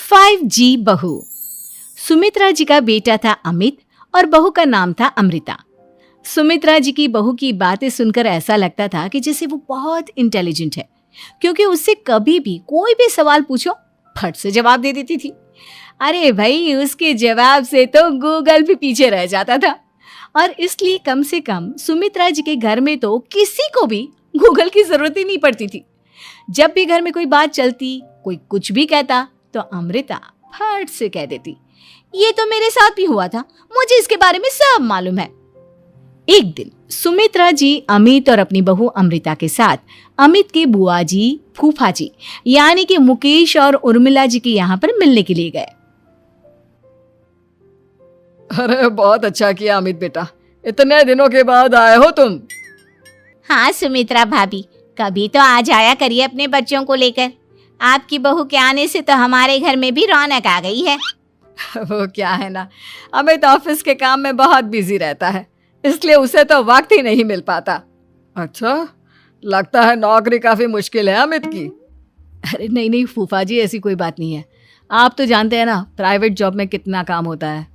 5G बहू। सुमित्रा जी का बेटा था अमित और बहू का नाम था अमृता। सुमित्रा जी की बहू की बातें सुनकर ऐसा लगता था कि जैसे वो बहुत इंटेलिजेंट है, क्योंकि उससे कभी भी कोई भी सवाल पूछो फट से जवाब दे देती थी। अरे भाई, उसके जवाब से तो गूगल भी पीछे रह जाता था। और इसलिए कम से कम सुमित्रा जी के घर में तो किसी को भी गूगल की जरूरत ही नहीं पड़ती थी। जब भी घर में कोई बात चलती, कोई कुछ भी कहता, तो अमृता फट से कह देती, ये तो मेरे साथ भी हुआ था, मुझे इसके बारे में सब मालूम है। एक दिन सुमित्रा जी अमित और अपनी बहू अमृता के साथ अमित के बुआ जी, फूफा जी यानी कि मुकेश और उर्मिला जी के यहाँ पर मिलने के लिए गए। अरे बहुत अच्छा किया अमित बेटा, इतने दिनों के बाद आए हो तुम। हाँ सुमित्रा भाभी, कभी तो आ जाया करिए अपने बच्चों को लेकर। आपकी बहू के आने से तो हमारे घर में भी रौनक आ गई है। वो क्या है ना, अमित ऑफिस के काम में बहुत बिजी रहता है, इसलिए उसे तो वक्त ही नहीं मिल पाता। अच्छा, लगता है नौकरी काफी मुश्किल है अमित की। अरे नहीं नहीं फूफा जी, ऐसी कोई बात नहीं है। आप तो जानते हैं ना प्राइवेट जॉब में कितना काम होता है।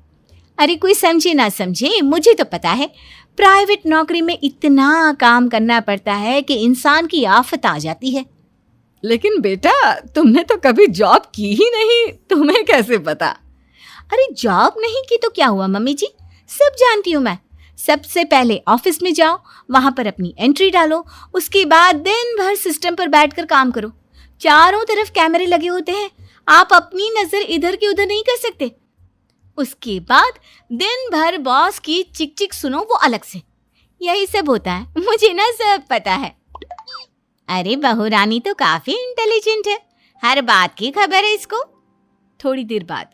अरे कोई समझे ना समझे, मुझे तो पता है प्राइवेट नौकरी में इतना काम करना पड़ता है कि इंसान की आफत आ जाती है। लेकिन बेटा, तुमने तो कभी जॉब की ही नहीं, तुम्हें कैसे पता? अरे जॉब नहीं की तो क्या हुआ मम्मी जी, सब जानती हूँ मैं। सबसे पहले ऑफिस में जाओ, वहां पर अपनी एंट्री डालो, उसके बाद दिन भर सिस्टम पर बैठकर काम करो। चारों तरफ कैमरे लगे होते हैं, आप अपनी नजर इधर की उधर नहीं कर सकते। उसके बाद दिन भर बॉस की चिक चिक सुनो, वो अलग से। यही सब होता है, मुझे ना सब पता है। अरे बहू रानी तो काफी इंटेलिजेंट है, हर बात की खबर है इसको। थोड़ी देर बाद,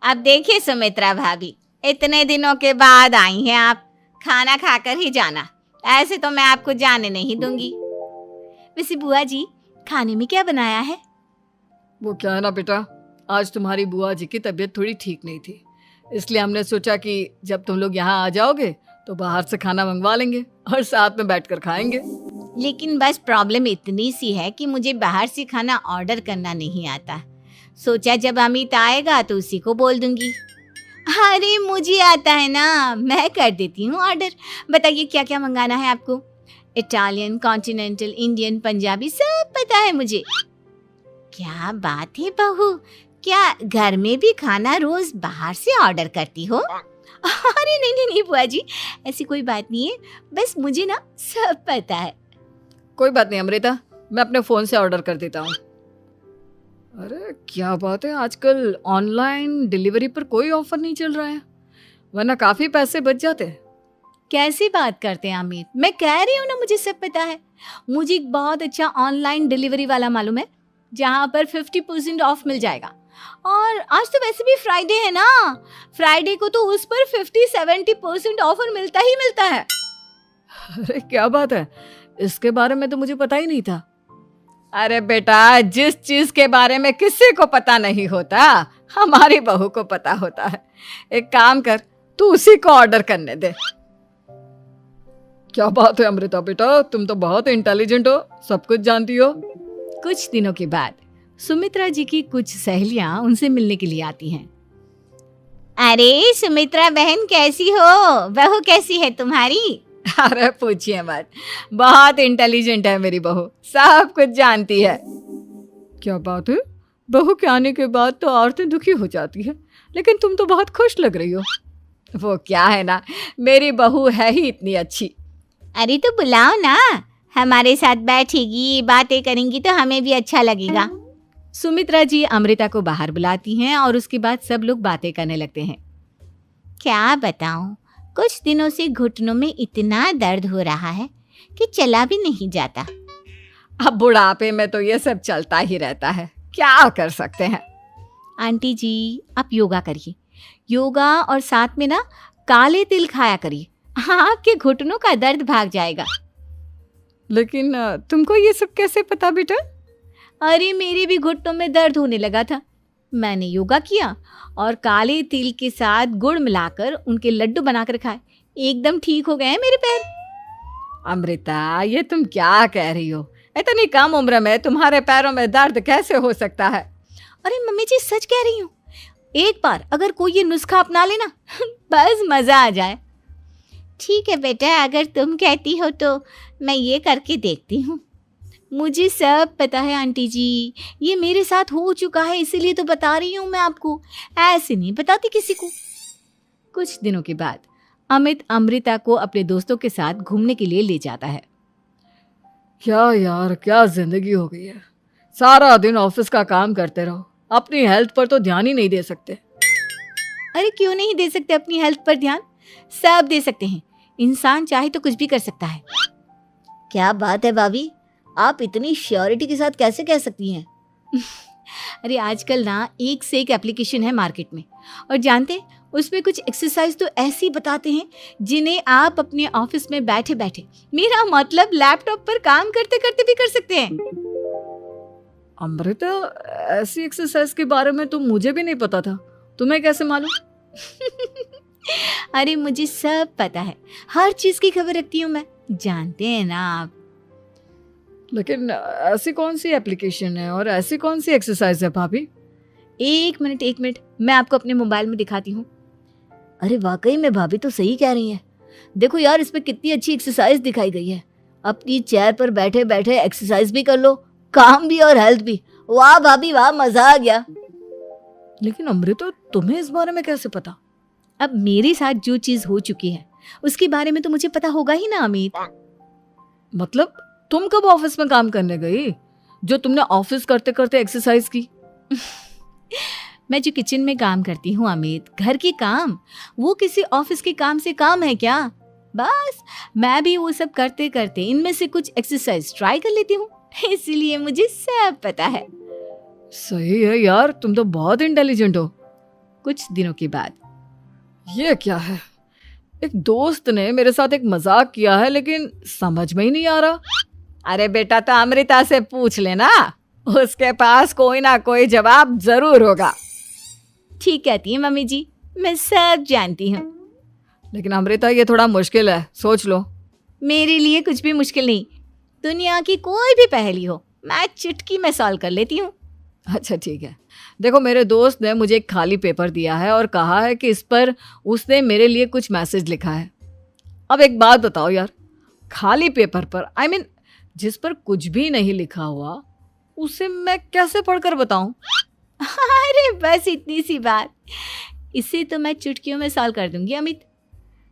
अब देखिए सुमित्रा भाभी, इतने दिनों के बाद आई हैं आप, खाना खाकर ही जाना, ऐसे तो मैं आपको जाने नहीं दूंगी। वैसे बुआ जी, खाने में क्या बनाया है? वो क्या है ना बेटा, आज तुम्हारी बुआ जी की तबीयत थोड़ी ठीक नहीं थी, इसलिए हमने सोचा कि जब तुम लोग यहाँ आ जाओगे तो बाहर से खाना मंगवा लेंगे और साथ में बैठकर खाएंगे। लेकिन बस प्रॉब्लम इतनी सी है कि मुझे बाहर से खाना ऑर्डर करना नहीं आता। सोचा जब अमित आएगा तो उसी को बोल दूंगी। अरे मुझे आता है ना, मैं कर देती हूँ ऑर्डर। बताइए क्या क्या मंगाना है आपको? इटालियन, कॉन्टिनेंटल, इंडियन, पंजाबी, सब पता है मुझे। क्या बात है बहू, क्या घर में भी खाना रोज बाहर से ऑर्डर करती हो? अरे नहीं नहीं नहीं बुआ जी, ऐसी कोई बात नहीं है, बस मुझे ना सब पता है। कोई बात नहीं अमृता, मैं अपने फोन से ऑर्डर कर देता हूँ। अरे क्या बात है, आजकल ऑनलाइन डिलीवरी पर कोई ऑफर नहीं चल रहा है, वरना काफी पैसे बच जाते। कैसी बात करते हैं अमित, मैं कह रही हूँ ना मुझे सब पता है। मुझे एक बहुत अच्छा ऑनलाइन डिलीवरी वाला मालूम है, जहाँ पर 50% ऑफ मिल जाएगा। और आज तो वैसे भी फ्राइडे है ना, फ्राइडे को तो उस पर 50-70% ऑफर मिलता ही मिलता है। अरे क्या बात है, इसके बारे में तो मुझे पता ही नहीं था। अरे बेटा, जिस चीज के बारे में किसी को पता नहीं होता, हमारी बहू को पता होता है। एक काम कर, तू उसी को ऑर्डर करने दे। क्या बात है अमृता बेटा, तुम तो बहुत इंटेलिजेंट हो, सब कुछ जानती हो। कुछ दिनों के बाद सुमित्रा जी की कुछ सहेलियां उनसे मिलने के लिए आती हैं। अरे सुमित्रा बहन कैसी हो, बहू कैसी है तुम्हारी? अरे पूछिए मत, बहुत इंटेलिजेंट है मेरी बहू, सब कुछ जानती है। क्या बात है, बहू के आने के बाद तो औरतें दुखी हो जाती है, लेकिन तुम तो बहुत खुश लग रही हो। वो क्या है ना, मेरी बहू है ही इतनी अच्छी। अरे तो बुलाओ ना, हमारे साथ बैठेगी, बातें करेंगी तो हमें भी अच्छा लगेगा। सुमित्रा जी अमृता को बाहर बुलाती हैं और उसके बाद सब लोग बातें करने लगते हैं। क्या बताऊं, कुछ दिनों से घुटनों में इतना दर्द हो रहा है कि चला भी नहीं जाता। अब बुढ़ापे में तो ये सब चलता ही रहता है, क्या कर सकते हैं। आंटी जी, आप योगा करिए, योगा और साथ में ना काले तिल खाया करिए, आपके घुटनों का दर्द भाग जाएगा। लेकिन तुमको ये सब कैसे पता बेटा? अरे मेरे भी घुटनों में दर्द होने लगा था, मैंने योगा किया और काले तिल के साथ गुड़ मिलाकर उनके लड्डू बनाकर खाए, एकदम ठीक हो गए हैं मेरे पैर। अमृता, ये तुम क्या कह रही हो? इतनी कम उम्र में तुम्हारे पैरों में दर्द कैसे हो सकता है? अरे मम्मी जी सच कह रही हूँ, एक बार अगर कोई ये नुस्खा अपना लेना बस मज़ा आ जाए। ठीक है बेटा, अगर तुम कहती हो तो मैं ये करके देखती हूँ। मुझे सब पता है आंटी जी, ये मेरे साथ हो चुका है, इसीलिए तो बता रही हूँ मैं आपको, ऐसे नहीं बताती किसी को। कुछ दिनों के बाद अमित अमृता को अपने दोस्तों के साथ घूमने के लिए ले जाता है। क्या यार, क्या जिंदगी हो गई है। सारा दिन ऑफिस का काम करते रहो, अपनी हेल्थ पर तो ध्यान ही नहीं दे सकते। अरे क्यों नहीं दे सकते अपनी हेल्थ पर ध्यान, सब दे सकते हैं। इंसान चाहे तो कुछ भी कर सकता है। क्या बात है भाभी, आप इतनी श्योरिटी के साथ कैसे कह सकती हैं? अरे आजकल ना एक से एक एप्लीकेशन है मार्केट में, और जानते हैं उसमें कुछ एक्सरसाइज तो ऐसी बताते हैं जिन्हें आप अपने ऑफिस में बैठे बैठे, मेरा मतलब लैपटॉप पर काम करते करते भी कर सकते हैं। अमृता, ऐसी एक्सरसाइज के बारे में तो मुझे भी नहीं पता था, तुम्हें कैसे मालूम? अरे मुझे सब पता है, हर चीज की खबर रखती हूँ मैं, जानते हैं ना आप। लेकिन ऐसी कौन सी एप्लीकेशन है और ऐसी कौन सी एक्सरसाइज है भाभी? एक मिनट, मैं आपको अपने मोबाइल में दिखाती हूँ। अरे वाकई में भाभी तो सही कह रही हैं। देखो यार, इसमें कितनी अच्छी एक्सरसाइज दिखाई गई है। अपनी चेयर पर बैठे बैठे एक्सरसाइज भी कर लो, काम भी और हेल्थ भी। वाह भाभी वाह, मजा आ गया। लेकिन अमृता, तुम्हें इस बारे में कैसे पता? अब मेरे साथ जो चीज हो चुकी है उसके बारे में तो मुझे पता होगा ही ना अमित। मतलब तुम कब ऑफिस में काम करने गई जो तुमने ऑफिस करते करते एक्सरसाइज की? मैं जो किचन में काम करती हूँ अमित, घर के काम, वो किसी ऑफिस के काम से काम है क्या? बस मैं भी वो सब करते करते इनमें से कुछ एक्सरसाइज ट्राई कर लेती हूँ, इसीलिए मुझे सब पता है। सही है यार, तुम तो बहुत इंटेलिजेंट हो। कुछ दिनों के बाद ये क्या है, एक दोस्त ने मेरे साथ एक मजाक किया है लेकिन समझ में ही नहीं आ रहा। अरे बेटा, तो अमृता से पूछ लेना, उसके पास कोई ना कोई जवाब जरूर होगा। ठीक कहती है मम्मी जी, मैं सब जानती हूँ। लेकिन अमृता, ये थोड़ा मुश्किल है, सोच लो। मेरे लिए कुछ भी मुश्किल नहीं, दुनिया की कोई भी पहेली हो मैं चुटकी में सॉल्व कर लेती हूँ। अच्छा ठीक है, देखो मेरे दोस्त ने मुझे एक खाली पेपर दिया है और कहा है कि इस पर उसने मेरे लिए कुछ मैसेज लिखा है। अब एक बात बताओ यार, खाली पेपर पर, I mean, जिस पर कुछ भी नहीं लिखा हुआ, उसे मैं कैसे पढ़कर बताऊं? अरे बस इतनी सी बात, इसे तो मैं चुटकियों में सॉल्व कर दूंगी अमित।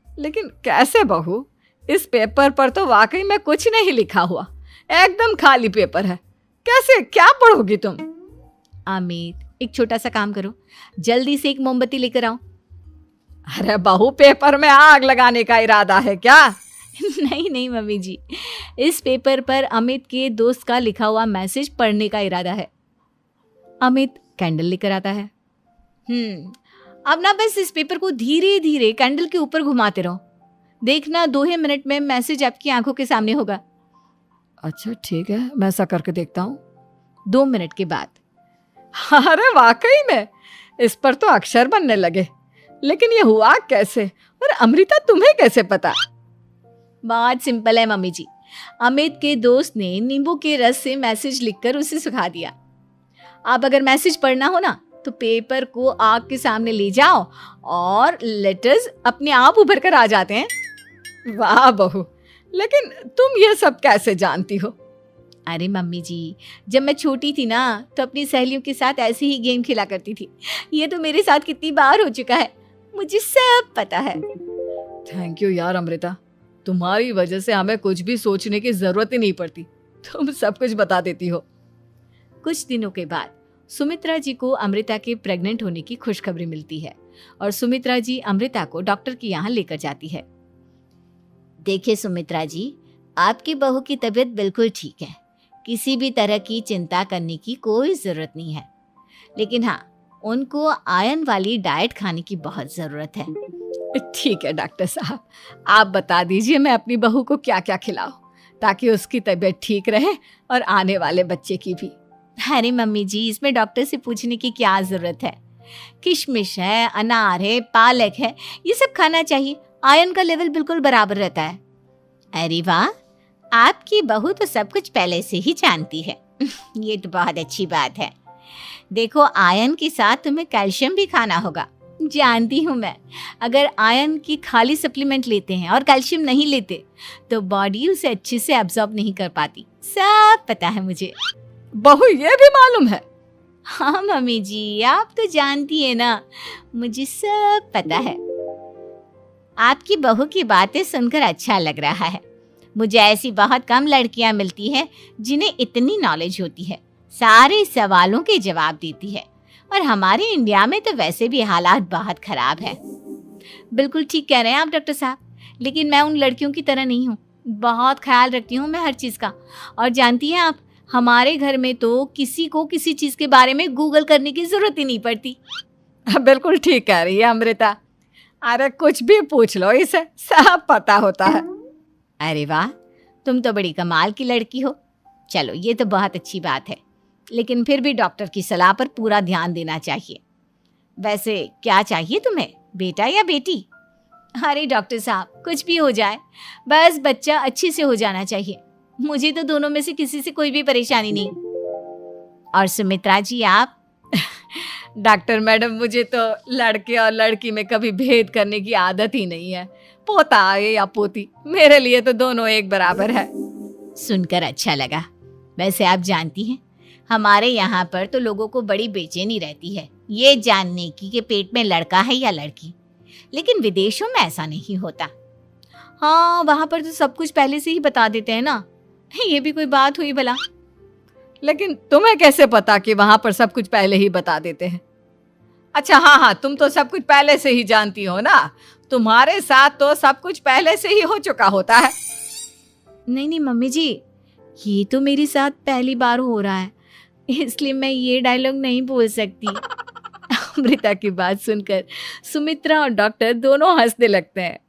लेकिन कैसे बहू, इस पेपर पर तो वाकई में कुछ नहीं लिखा हुआ, एकदम खाली पेपर है, कैसे, क्या पढ़ोगी तुम? अमित, एक छोटा सा काम करो, जल्दी से एक मोमबत्ती लेकर आओ। अरे बहू, पेपर में आग लगाने का इरादा है क्या? नहीं मम्मी जी, इस पेपर पर अमित के दोस्त का लिखा हुआ मैसेज पढ़ने का इरादा है। अमित कैंडल लेकर आता है। अब ना बस इस पेपर को धीरे धीरे कैंडल के ऊपर घुमाते रहो, देखना 2 ही मिनट में मैसेज आपकी आंखों के सामने होगा। अच्छा ठीक है, मैं ऐसा करके देखता हूँ। 2 मिनट के बाद, अरे वाकई में इस पर तो अक्षर बनने लगे, लेकिन ये हुआ कैसे? और अमृता, तुम्हें कैसे पता? बात सिंपल है मम्मी जी, अमित के दोस्त ने नींबू के रस से मैसेज लिखकर उसे सुखा दिया। आप अगर मैसेज पढ़ना हो ना तो पेपर को आग के सामने ले जाओ और लेटर्स अपने आप उभर कर आ जाते हैं। वाह बहू, लेकिन तुम ये सब कैसे जानती हो? अरे मम्मी जी, जब मैं छोटी थी ना तो अपनी सहेलियों के साथ ऐसे ही गेम खेला करती थी। ये तो मेरे साथ कितनी बार हो चुका है, मुझे सब पता है। थैंक यू यार अमृता, तुम्हारी वजह से हमें कुछ भी सोचने की जरूरत ही नहीं पड़ती, तुम सब कुछ बता देती हो। कुछ दिनों के बाद सुमित्रा जी को अमृता के प्रेग्नेंट होने की खुशखबरी मिलती है और सुमित्रा जी अमृता को डॉक्टर के यहाँ लेकर जाती है। देखिए सुमित्रा जी, आपकी बहू की तबीयत बिल्कुल ठीक है, किसी भी तरह की चिंता करने की कोई ज़रूरत नहीं है, लेकिन हाँ, उनको आयरन वाली डाइट खाने की बहुत ज़रूरत है। ठीक है डॉक्टर साहब, आप बता दीजिए मैं अपनी बहू को क्या क्या खिलाऊं ताकि उसकी तबीयत ठीक रहे और आने वाले बच्चे की भी। अरे मम्मी जी, इसमें डॉक्टर से पूछने की क्या ज़रूरत है, किशमिश है, अनार है, पालक है, ये सब खाना चाहिए, आयरन का लेवल बिल्कुल बराबर रहता है। अरे वाह, आपकी बहू तो सब कुछ पहले से ही जानती है। ये तो बहुत अच्छी बात है। देखो, आयरन के साथ तुम्हें कैल्शियम भी खाना होगा। जानती हूँ मैं, अगर आयरन की खाली सप्लीमेंट लेते हैं और कैल्शियम नहीं लेते तो बॉडी उसे अच्छे से एब्जॉर्ब नहीं कर पाती। सब पता है मुझे। बहू ये भी मालूम है? हाँ मम्मी जी, आप तो जानती है ना, मुझे सब पता है। आपकी बहू की बातें सुनकर अच्छा लग रहा है। मुझे ऐसी बहुत कम लड़कियां मिलती हैं जिन्हें इतनी नॉलेज होती है, सारे सवालों के जवाब देती है। और हमारे इंडिया में तो वैसे भी हालात बहुत खराब है। बिल्कुल ठीक कह रहे हैं आप डॉक्टर साहब, लेकिन मैं उन लड़कियों की तरह नहीं हूँ। बहुत ख्याल रखती हूँ मैं हर चीज़ का। और जानती हैं आप, हमारे घर में तो किसी को किसी चीज़ के बारे में गूगल करने की ज़रूरत ही नहीं पड़ती। बिल्कुल ठीक कह रही है अमृता। अरे कुछ भी पूछ लो, इसे सब पता होता है। अरे वाह, तुम तो बड़ी कमाल की लड़की हो। चलो, ये तो बहुत अच्छी बात है, लेकिन फिर भी डॉक्टर की सलाह पर पूरा ध्यान देना चाहिए। वैसे क्या चाहिए तुम्हें, बेटा या बेटी? अरे डॉक्टर साहब, कुछ भी हो जाए, बस बच्चा अच्छे से हो जाना चाहिए। मुझे तो दोनों में से किसी से कोई भी परेशानी नहीं। और सुमित्रा जी, आप? डॉक्टर मैडम, मुझे तो लड़के और लड़की में कभी भेद करने की आदत ही नहीं है। पोता आए या पोती, मेरे लिए तो दोनों एक बराबर है। सुनकर अच्छा लगा। वैसे आप जानती हैं, हमारे यहाँ पर तो लोगों को बड़ी बेचैनी रहती है ये जानने की कि पेट में लड़का है या लड़की, लेकिन विदेशों में ऐसा नहीं होता। हाँ, वहाँ पर तो सब कुछ पहले से ही बता देते हैं ना। ये भी कोई बात हुई भला? लेकिन तुम्हें कैसे पता कि वहां पर सब कुछ पहले ही बता देते हैं? अच्छा हाँ, तुम तो सब कुछ पहले से ही जानती हो ना। तुम्हारे साथ तो सब कुछ पहले से ही हो चुका होता है। नहीं मम्मी जी, ये तो मेरे साथ पहली बार हो रहा है, इसलिए मैं ये डायलॉग नहीं बोल सकती। अमृता की बात सुनकर सुमित्रा और डॉक्टर दोनों हंसने लगते हैं।